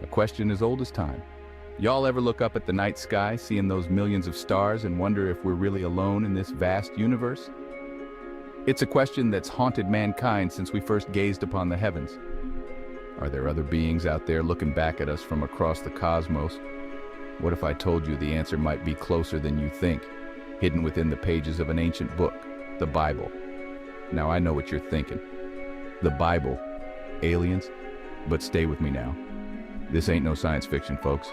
A question as old as time. Y'all ever look up at the night sky, seeing those millions of stars, and wonder if we're really alone in this vast universe? It's a question that's haunted mankind since we first gazed upon the heavens. Are there other beings out there looking back at us from across the cosmos? What if I told you the answer might be closer than you think, hidden within the pages of an ancient book, the Bible? Now I know what you're thinking. The Bible? Aliens? But stay with me now. This ain't no science fiction, folks.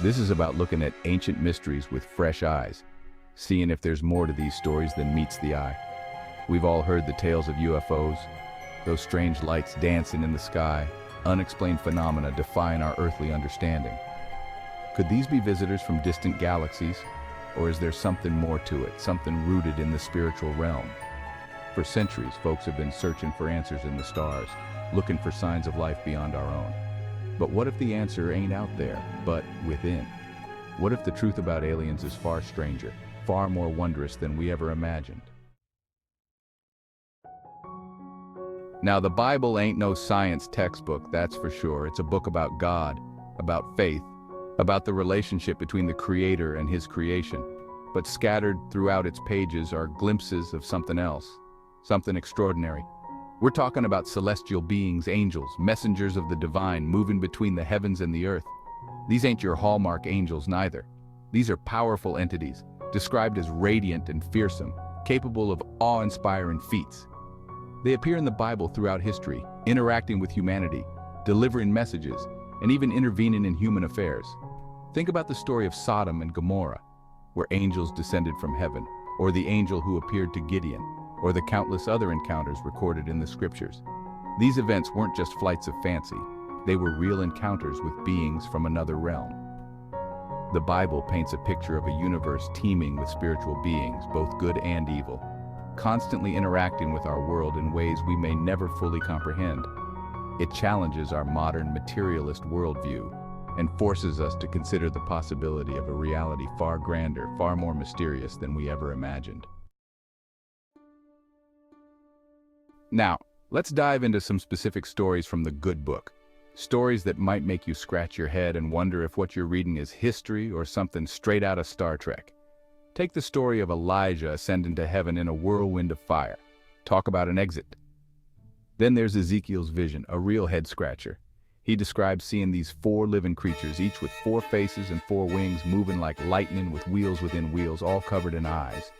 This is about looking at ancient mysteries with fresh eyes, seeing if there's more to these stories than meets the eye. We've all heard the tales of UFOs, those strange lights dancing in the sky, unexplained phenomena defying our earthly understanding. Could these be visitors from distant galaxies, or is there something more to it, something rooted in the spiritual realm? For centuries, folks have been searching for answers in the stars, looking for signs of life beyond our own. But what if the answer ain't out there, but within? What if the truth about aliens is far stranger, far more wondrous than we ever imagined? Now, the Bible ain't no science textbook, that's for sure. It's a book about God, about faith, about the relationship between the Creator and His creation. But scattered throughout its pages are glimpses of something else, something extraordinary. We're talking about celestial beings, angels, messengers of the divine moving between the heavens and the earth. These ain't your hallmark angels neither. These are powerful entities, described as radiant and fearsome, capable of awe-inspiring feats. They appear in the Bible throughout history, interacting with humanity, delivering messages, and even intervening in human affairs. Think about the story of Sodom and Gomorrah, where angels descended from heaven, or the angel who appeared to Gideon, or the countless other encounters recorded in the scriptures. These events weren't just flights of fancy, they were real encounters with beings from another realm. The Bible paints a picture of a universe teeming with spiritual beings, both good and evil, constantly interacting with our world in ways we may never fully comprehend. It challenges our modern materialist worldview and forces us to consider the possibility of a reality far grander, far more mysterious than we ever imagined. Now, let's dive into some specific stories from the good book. Stories that might make you scratch your head and wonder if what you're reading is history or something straight out of Star Trek. Take the story of Elijah ascending to heaven in a whirlwind of fire. Talk about an exit. Then there's Ezekiel's vision, a real head-scratcher. He describes seeing these 4 living creatures, each with 4 faces and 4 wings, moving like lightning with wheels within wheels, all covered in eyes.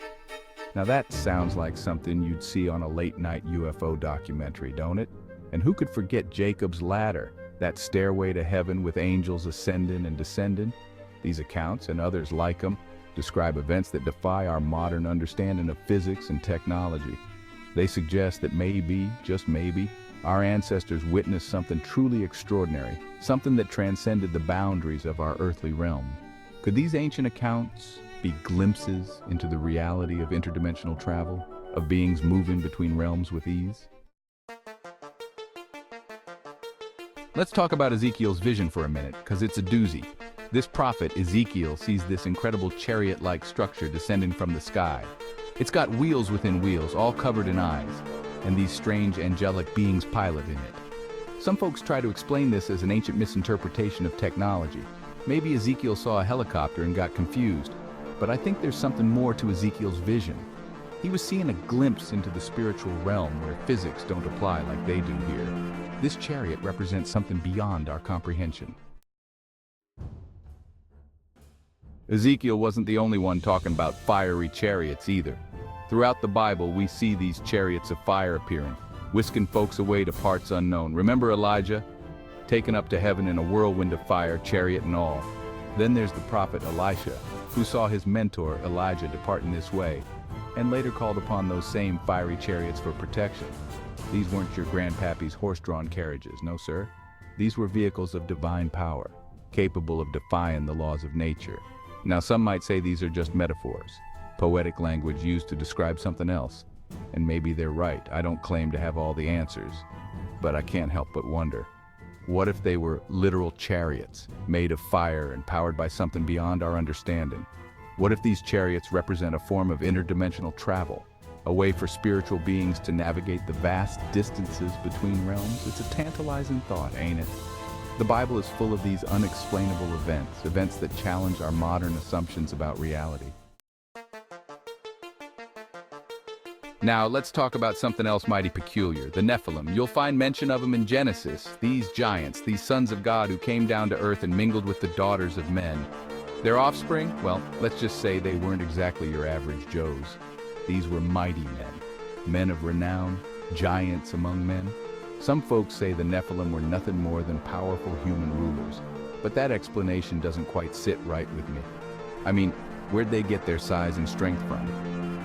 Now that sounds like something you'd see on a late-night UFO documentary, don't it? And who could forget Jacob's ladder, that stairway to heaven with angels ascending and descending? These accounts, and others like them, describe events that defy our modern understanding of physics and technology. They suggest that maybe, just maybe, our ancestors witnessed something truly extraordinary, something that transcended the boundaries of our earthly realm. Could these ancient accounts be glimpses into the reality of interdimensional travel, of beings moving between realms with ease? Let's talk about Ezekiel's vision for a minute, because it's a doozy. This prophet, Ezekiel, sees this incredible chariot-like structure descending from the sky. It's got wheels within wheels, all covered in eyes, and these strange angelic beings piloting it. Some folks try to explain this as an ancient misinterpretation of technology. Maybe Ezekiel saw a helicopter and got confused, but I think there's something more to Ezekiel's vision. He was seeing a glimpse into the spiritual realm where physics don't apply like they do here. This chariot represents something beyond our comprehension. Ezekiel wasn't the only one talking about fiery chariots either. Throughout the Bible, we see these chariots of fire appearing, whisking folks away to parts unknown. Remember Elijah? Taken up to heaven in a whirlwind of fire, chariot and all. Then there's the prophet Elisha, who saw his mentor Elijah depart in this way, and later called upon those same fiery chariots for protection. These weren't your grandpappy's horse-drawn carriages, no sir. These were vehicles of divine power, capable of defying the laws of nature. Now some might say these are just metaphors, poetic language used to describe something else. And maybe they're right. I don't claim to have all the answers, but I can't help but wonder. What if they were literal chariots, made of fire and powered by something beyond our understanding? What if these chariots represent a form of interdimensional travel, a way for spiritual beings to navigate the vast distances between realms? It's a tantalizing thought, ain't it? The Bible is full of these unexplainable events that challenge our modern assumptions about reality. Now, let's talk about something else mighty peculiar, the Nephilim. You'll find mention of them in Genesis. These giants, these sons of God who came down to earth and mingled with the daughters of men. Their offspring? Well, let's just say they weren't exactly your average Joes. These were mighty men, men of renown, giants among men. Some folks say the Nephilim were nothing more than powerful human rulers, but that explanation doesn't quite sit right with me. I mean, where'd they get their size and strength from?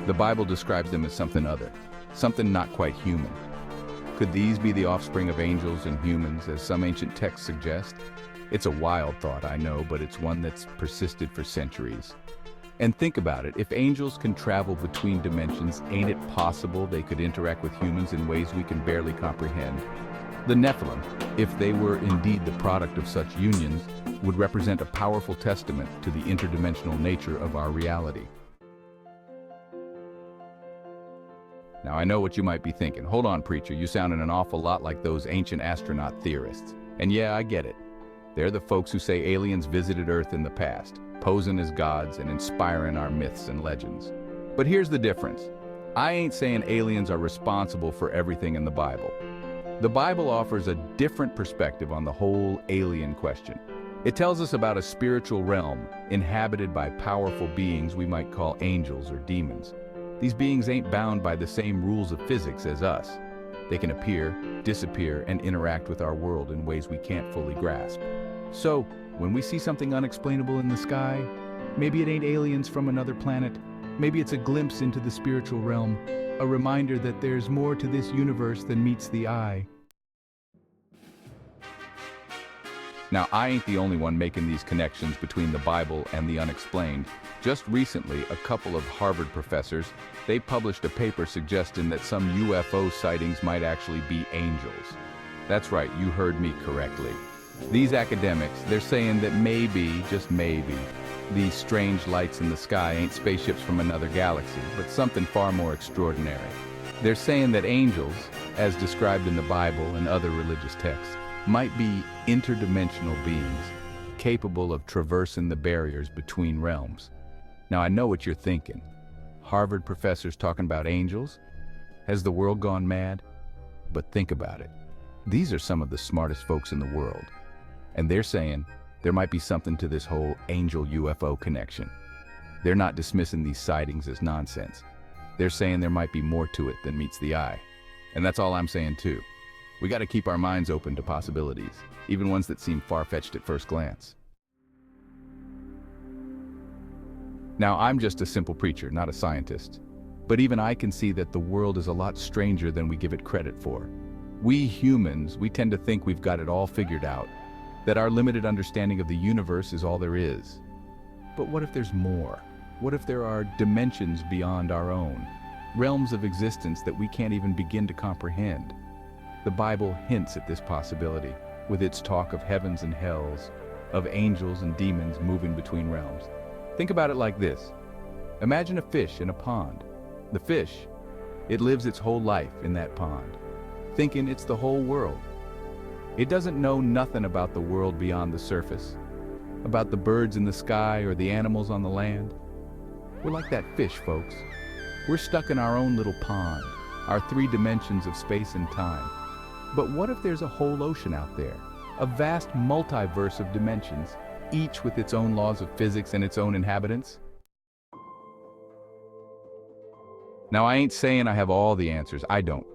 The Bible describes them as something other, something not quite human. Could these be the offspring of angels and humans, as some ancient texts suggest? It's a wild thought, I know, but it's one that's persisted for centuries. And think about it, if angels can travel between dimensions, ain't it possible they could interact with humans in ways we can barely comprehend? The Nephilim, if they were indeed the product of such unions, would represent a powerful testament to the interdimensional nature of our reality. Now, I know what you might be thinking. Hold on, preacher, you sound an awful lot like those ancient astronaut theorists. And yeah, I get it. They're the folks who say aliens visited Earth in the past, posing as gods and inspiring our myths and legends. But here's the difference. I ain't saying aliens are responsible for everything in the Bible. The Bible offers a different perspective on the whole alien question. It tells us about a spiritual realm inhabited by powerful beings we might call angels or demons. These beings ain't bound by the same rules of physics as us. They can appear, disappear, and interact with our world in ways we can't fully grasp. So, when we see something unexplainable in the sky, maybe it ain't aliens from another planet, maybe it's a glimpse into the spiritual realm, a reminder that there's more to this universe than meets the eye. Now, I ain't the only one making these connections between the Bible and the unexplained. Just recently, a couple of Harvard professors, they published a paper suggesting that some UFO sightings might actually be angels. That's right, you heard me correctly. These academics, they're saying that maybe, just maybe, these strange lights in the sky ain't spaceships from another galaxy, but something far more extraordinary. They're saying that angels, as described in the Bible and other religious texts, might be interdimensional beings, capable of traversing the barriers between realms. Now, I know what you're thinking. Harvard professors talking about angels? Has the world gone mad? But think about it. These are some of the smartest folks in the world. And they're saying there might be something to this whole angel-UFO connection. They're not dismissing these sightings as nonsense. They're saying there might be more to it than meets the eye. And that's all I'm saying too. We got to keep our minds open to possibilities, even ones that seem far-fetched at first glance. Now, I'm just a simple preacher, not a scientist. But even I can see that the world is a lot stranger than we give it credit for. We humans, we tend to think we've got it all figured out, that our limited understanding of the universe is all there is. But what if there's more? What if there are dimensions beyond our own? Realms of existence that we can't even begin to comprehend? The Bible hints at this possibility, with its talk of heavens and hells, of angels and demons moving between realms. Think about it like this. Imagine a fish in a pond. The fish, it lives its whole life in that pond, thinking it's the whole world. It doesn't know nothing about the world beyond the surface, about the birds in the sky or the animals on the land. We're like that fish, folks. We're stuck in our own little pond, our 3 dimensions of space and time. But what if there's a whole ocean out there, a vast multiverse of dimensions, each with its own laws of physics and its own inhabitants? Now, I ain't saying I have all the answers, I don't.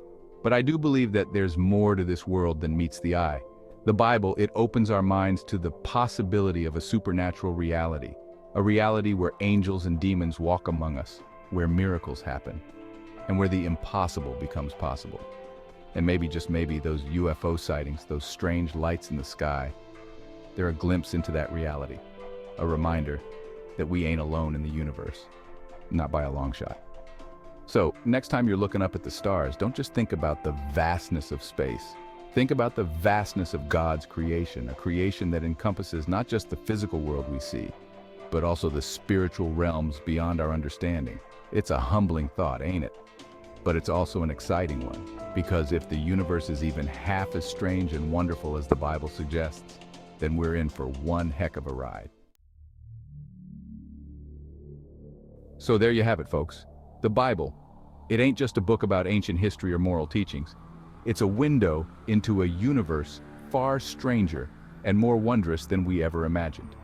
But I do believe that there's more to this world than meets the eye. The Bible, it opens our minds to the possibility of a supernatural reality, a reality where angels and demons walk among us, where miracles happen, and where the impossible becomes possible. And maybe, just maybe, those UFO sightings, those strange lights in the sky, they're a glimpse into that reality, a reminder that we ain't alone in the universe, not by a long shot. So, next time you're looking up at the stars, don't just think about the vastness of space. Think about the vastness of God's creation, a creation that encompasses not just the physical world we see, but also the spiritual realms beyond our understanding. It's a humbling thought, ain't it? But it's also an exciting one, because if the universe is even half as strange and wonderful as the Bible suggests, then we're in for one heck of a ride. So there you have it, folks. The Bible. It ain't just a book about ancient history or moral teachings. It's a window into a universe far stranger and more wondrous than we ever imagined.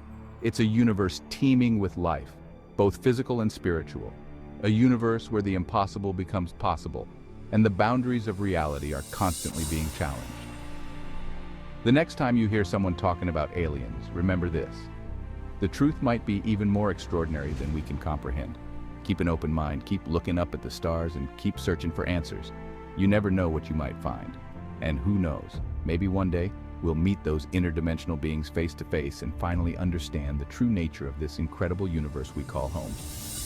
It's a universe teeming with life, both physical and spiritual. A universe where the impossible becomes possible, and the boundaries of reality are constantly being challenged. The next time you hear someone talking about aliens, remember this. The truth might be even more extraordinary than we can comprehend. Keep an open mind, keep looking up at the stars, and keep searching for answers. You never know what you might find. And who knows, maybe one day, we'll meet those interdimensional beings face to face and finally understand the true nature of this incredible universe we call home.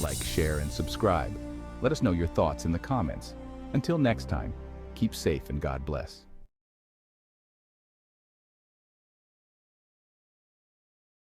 Like, share, and subscribe. Let us know your thoughts in the comments. Until next time, keep safe and God bless.